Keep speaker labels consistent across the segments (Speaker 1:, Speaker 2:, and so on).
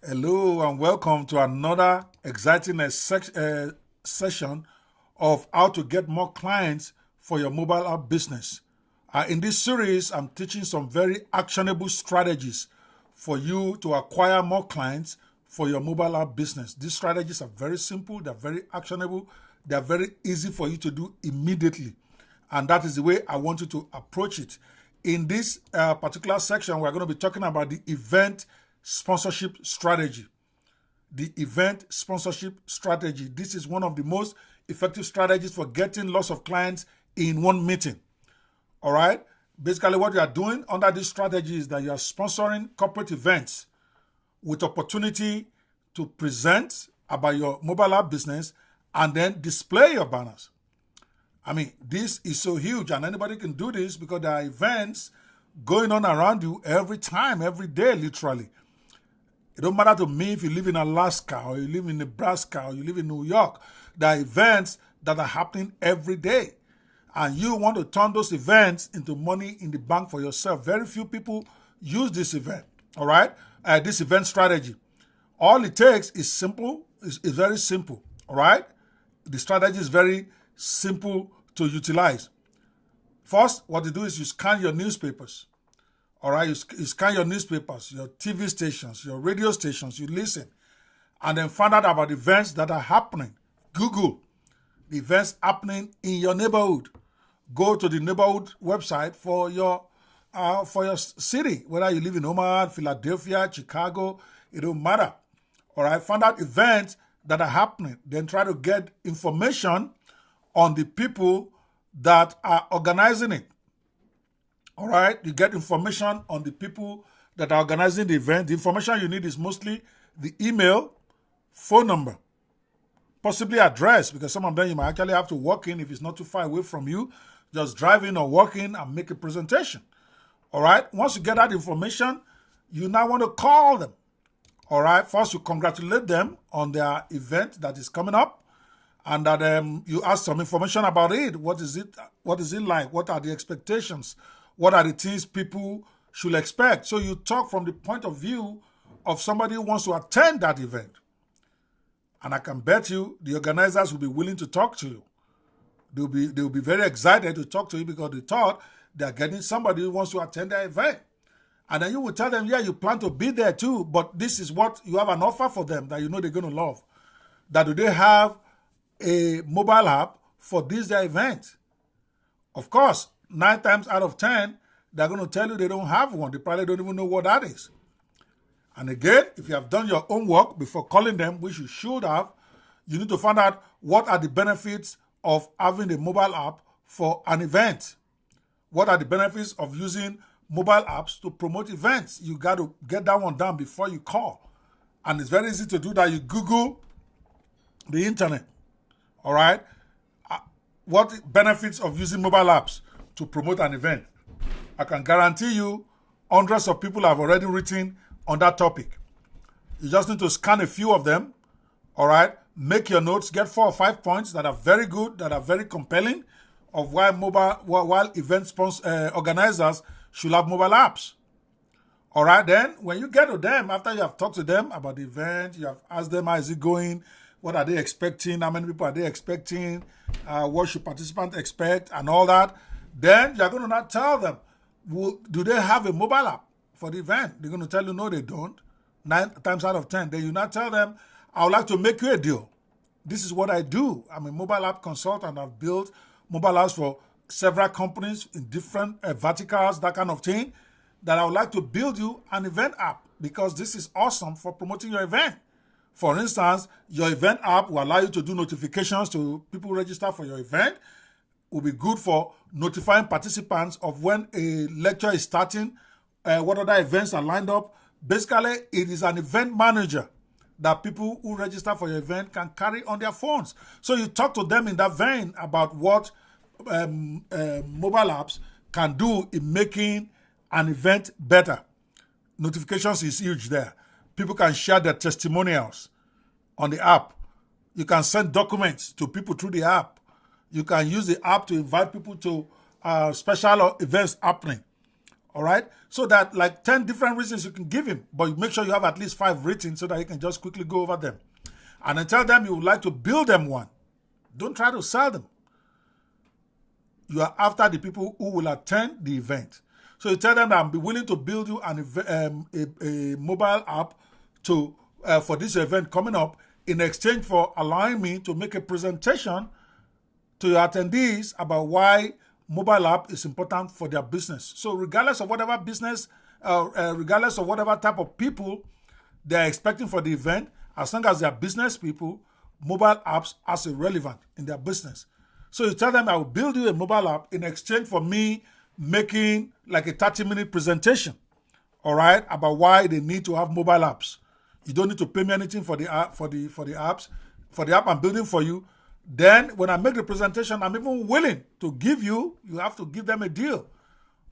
Speaker 1: Hello and welcome to another exciting session of how to get more clients for your mobile app business. In this series, I'm teaching some very actionable strategies for you to acquire more clients for your mobile app business. These strategies are very simple, they're very actionable, they're very easy for you to do immediately. And that is the way I want you to approach it. In this particular section, we're going to be talking about the event sponsorship strategy. The event sponsorship strategy. This is one of the most effective strategies for getting lots of clients in one meeting. All right. Basically, what you are doing under this strategy is that you are sponsoring corporate events with opportunity to present about your mobile app business and then display your banners. I mean, this is so huge and anybody can do this because there are events going on around you every time, every day, literally. It don't matter to me if you live in Alaska or you live in Nebraska or you live in New York. There are events that are happening every day. And you want to turn those events into money in the bank for yourself. Very few people use this event, all right? This event strategy. All it takes is simple, is very simple, all right? The strategy is very simple to utilize. First, what you do is you scan your newspapers. All right, you scan your newspapers, your TV stations, your radio stations, you listen, and then find out about events that are happening. Google the events happening in your neighborhood. Go to the neighborhood website for your city, whether you live in Omaha, Philadelphia, Chicago, it don't matter. All right, find out events that are happening. Then try to get information on the people that are organizing it. All right, you get information on the people that are organizing the event. The information you need is mostly the email, phone number, possibly address, because some of them you might actually have to walk in if it's not too far away from you. Just drive in or walk in and make a presentation. All right, once you get that information, you now want to call them. All right, first you congratulate them on their event that is coming up, and that you ask some information about it. What is it like? What are the expectations? What are the things people should expect? So you talk from the point of view of somebody who wants to attend that event. And I can bet you the organizers will be willing to talk to you. They'll be very excited to talk to you because they thought they're getting somebody who wants to attend their event. And then you will tell them, yeah, you plan to be there too, but this is what you have an offer for them that you know they're going to love. That do they have a mobile app for their event? Of course, 9 times out of 10, they're going to tell you they don't have one. They probably don't even know what that is. And again, if you have done your own work before calling them, which you should have, you need to find out what are the benefits of having a mobile app for an event. What are the benefits of using mobile apps to promote events? You got to get that one done before you call. And it's very easy to do that. You Google the internet. All right? What benefits of using mobile apps to promote an event? I can guarantee you hundreds of people have already written on that topic. You just need to scan a few of them, all right? Make your notes, get 4 or 5 points that are very good, that are very compelling of why event organizers should have mobile apps. All right, then when you get to them, after you have talked to them about the event, you have asked them how is it going, what are they expecting, how many people are they expecting, what should participants expect, and all that. Then you're going to not tell them, do they have a mobile app for the event? They're going to tell you, no, they don't. 9 times out of 10. Then you not tell them, I would like to make you a deal. This is what I do. I'm a mobile app consultant. I've built mobile apps for several companies in different verticals, that kind of thing, that I would like to build you an event app because this is awesome for promoting your event. For instance, your event app will allow you to do notifications to people who register for your event. Will be good for notifying participants of when a lecture is starting, what other events are lined up. Basically, it is an event manager that people who register for your event can carry on their phones. So you talk to them in that vein about what mobile apps can do in making an event better. Notifications is huge there. People can share their testimonials on the app. You can send documents to people through the app. You can use the app to invite people to special events happening. All right. So that like 10 different reasons you can give him, but you make sure you have at least 5 written so that you can just quickly go over them. And then tell them you would like to build them one. Don't try to sell them. You are after the people who will attend the event. So you tell them that I'll be willing to build you a mobile app for this event coming up in exchange for allowing me to make a presentation to your attendees about why mobile app is important for their business. So regardless of whatever business, regardless of whatever type of people they're expecting for the event, as long as they're business people, mobile apps are relevant in their business. So you tell them I will build you a mobile app in exchange for me making like a 30-minute presentation, all right, about why they need to have mobile apps. You don't need to pay me anything for the app, for the app I'm building for you. Then when I make the presentation, I'm even willing to give you have to give them a deal.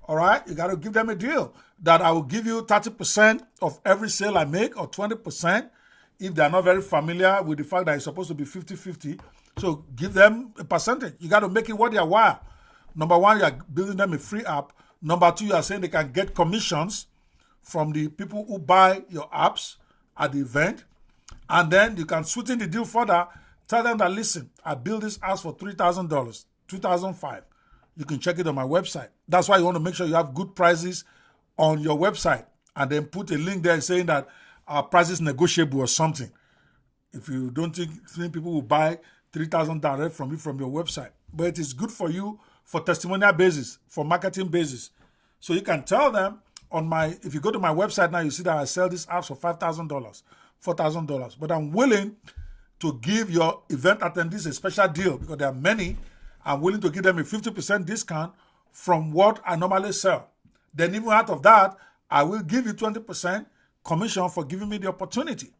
Speaker 1: All right, you got to give them a deal that I will give you 30% of every sale I make, or 20% if they're not very familiar with the fact that it's supposed to be 50-50. So give them a percentage. You got to make it what they are. Number one, you are building them a free app. Number two, you are saying they can get commissions from the people who buy your apps at the event. And then you can sweeten the deal further. Tell them that, listen, I built this house for $3,000, $2,500. You can check it on my website. That's why you want to make sure you have good prices on your website. And then put a link there saying that our price is negotiable or something. If you don't think people will buy $3,000 direct from you from your website. But it is good for you for testimonial basis, for marketing basis. So you can tell them if you go to my website now, you see that I sell these apps for $5,000, $4,000. But I'm willing to give your event attendees a special deal because there are many. I'm willing to give them a 50% discount from what I normally sell. Then even out of that, I will give you 20% commission for giving me the opportunity.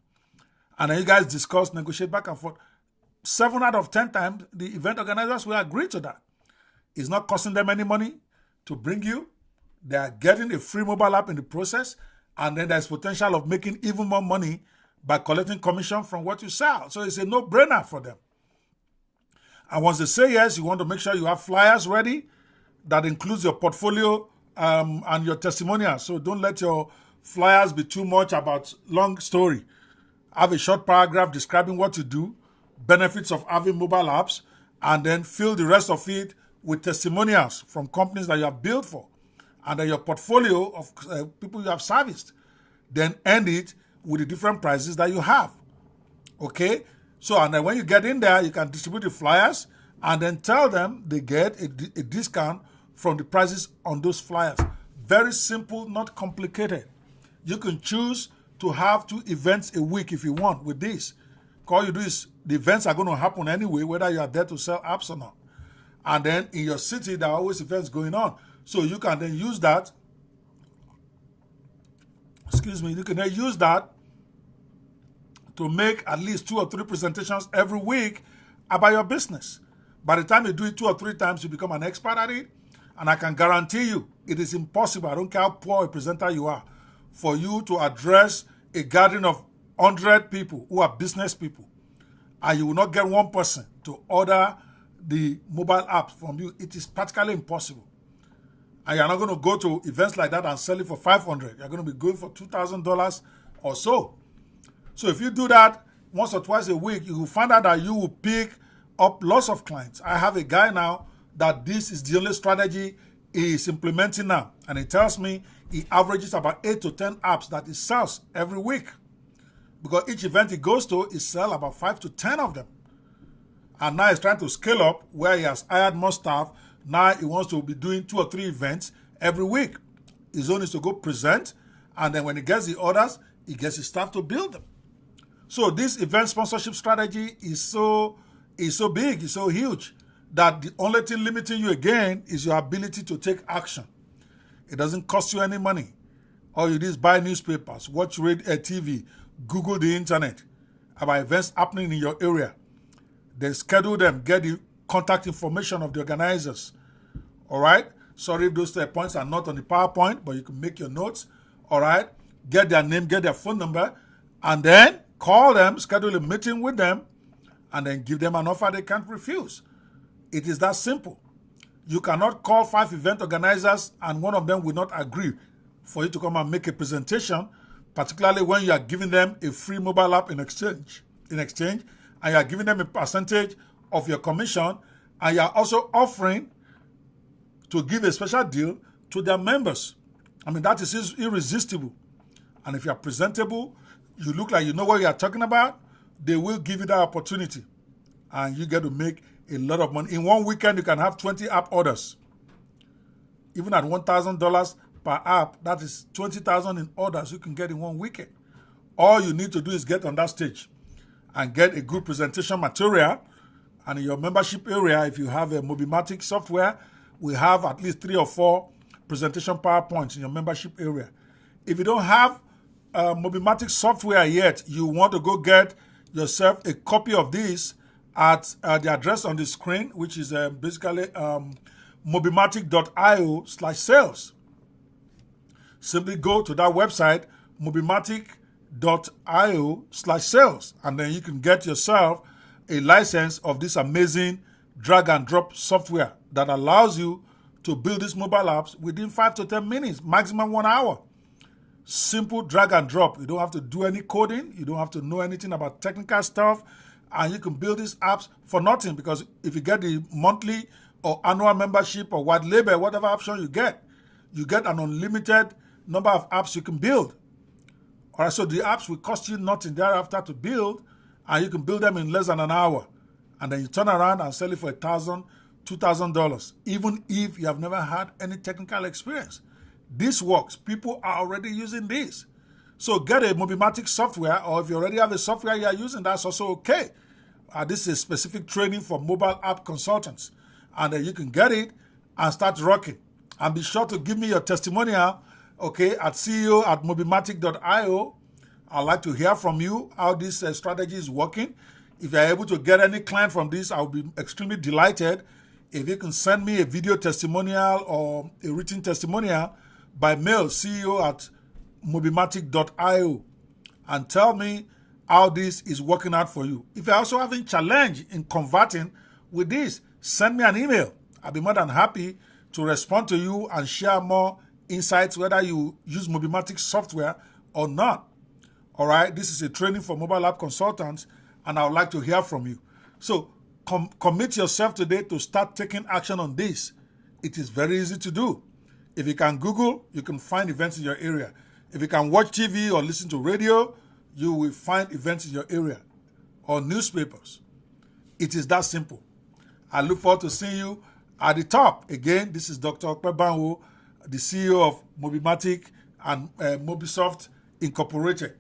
Speaker 1: And then you guys discuss, negotiate back and forth. 7 out of 10 times, the event organizers will agree to that. It's not costing them any money to bring you. They are getting a free mobile app in the process. And then there's potential of making even more money by collecting commission from what you sell. So it's a no-brainer for them. And once they say yes, you want to make sure you have flyers ready. That includes your portfolio and your testimonials. So don't let your flyers be too much about long story. Have a short paragraph describing what you do, benefits of having mobile apps, and then fill the rest of it with testimonials from companies that you have built for, and then your portfolio of people you have serviced. Then end it with the different prices that you have. Okay? So, and then when you get in there, you can distribute the flyers and then tell them they get a discount from the prices on those flyers. Very simple, not complicated. You can choose to have 2 events a week if you want with this. All you do is, the events are going to happen anyway, whether you are there to sell apps or not. And then in your city, there are always events going on. So you can then use that. You can then use that to make at least 2 or 3 presentations every week about your business. By the time you do it 2 or 3 times, you become an expert at it. And I can guarantee you, it is impossible, I don't care how poor a presenter you are, for you to address a gathering of 100 people who are business people, and you will not get one person to order the mobile app from you. It is practically impossible. And you're not going to go to events like that and sell it for $500. You're going to be going for $2,000 or so. So if you do that once or twice a week, you will find out that you will pick up lots of clients. I have a guy now that this is the only strategy he is implementing now. And he tells me he averages about 8 to 10 apps that he sells every week. Because each event he goes to, he sells about 5 to 10 of them. And now he's trying to scale up where he has hired more staff. Now he wants to be doing 2 or 3 events every week. His own is to go present. And then when he gets the orders, he gets his staff to build them. So this event sponsorship strategy is so big, it's so huge, that the only thing limiting you again is your ability to take action. It doesn't cost you any money. All you do is buy newspapers, watch TV, Google the internet about events happening in your area. Then schedule them, get the contact information of the organizers. All right? Sorry if those points are not on the PowerPoint, but you can make your notes. All right? Get their name, get their phone number, and then call them, schedule a meeting with them, and then give them an offer they can't refuse. It is that simple. You cannot call 5 event organizers and one of them will not agree for you to come and make a presentation, particularly when you are giving them a free mobile app in exchange, and you are giving them a percentage of your commission, and you are also offering to give a special deal to their members. I mean, that is irresistible. And if you are presentable, you look like you know what you are talking about, they will give you that opportunity. And you get to make a lot of money. In one weekend, you can have 20 app orders. Even at $1,000 per app, that is 20,000 in orders you can get in one weekend. All you need to do is get on that stage and get a good presentation material. And in your membership area, if you have a Mobimatic software, we have at least 3 or 4 presentation PowerPoints in your membership area. If you don't have Mobimatic software yet, you want to go get yourself a copy of this at the address on the screen, which is basically mobimatic.io/sales. Simply go to that website, mobimatic.io/sales, and then you can get yourself a license of this amazing drag and drop software that allows you to build these mobile apps within 5 to 10 minutes, maximum 1 hour. Simple drag and drop. You don't have to do any coding. You don't have to know anything about technical stuff. And you can build these apps for nothing, because if you get the monthly or annual membership or white label, whatever option you get an unlimited number of apps you can build. All right, so the apps will cost you nothing thereafter to build, and you can build them in less than an hour. And then you turn around and sell it for $1,000, $2,000, even if you have never had any technical experience. This works. People are already using this. So get a Mobimatic software, or if you already have a software you are using, that's also okay. This is a specific training for mobile app consultants. And then you can get it and start rocking. And be sure to give me your testimonial, okay, at ceo@mobimatic.io. I'd like to hear from you how this strategy is working. If you're able to get any client from this, I'll be extremely delighted if you can send me a video testimonial or a written testimonial by mail, ceo@mobimatic.io, and tell me how this is working out for you. If you're also having challenge in converting with this, send me an email. I'll be more than happy to respond to you and share more insights, whether you use Mobimatic software or not. All right, this is a training for mobile app consultants, and I would like to hear from you. So commit yourself today to start taking action on this. It is very easy to do. If you can Google, you can find events in your area. If you can watch TV or listen to radio, you will find events in your area or newspapers. It is that simple. I look forward to seeing you at the top. Again, this is Dr. Banwo, the CEO of Mobimatic and Mobisoft Incorporated.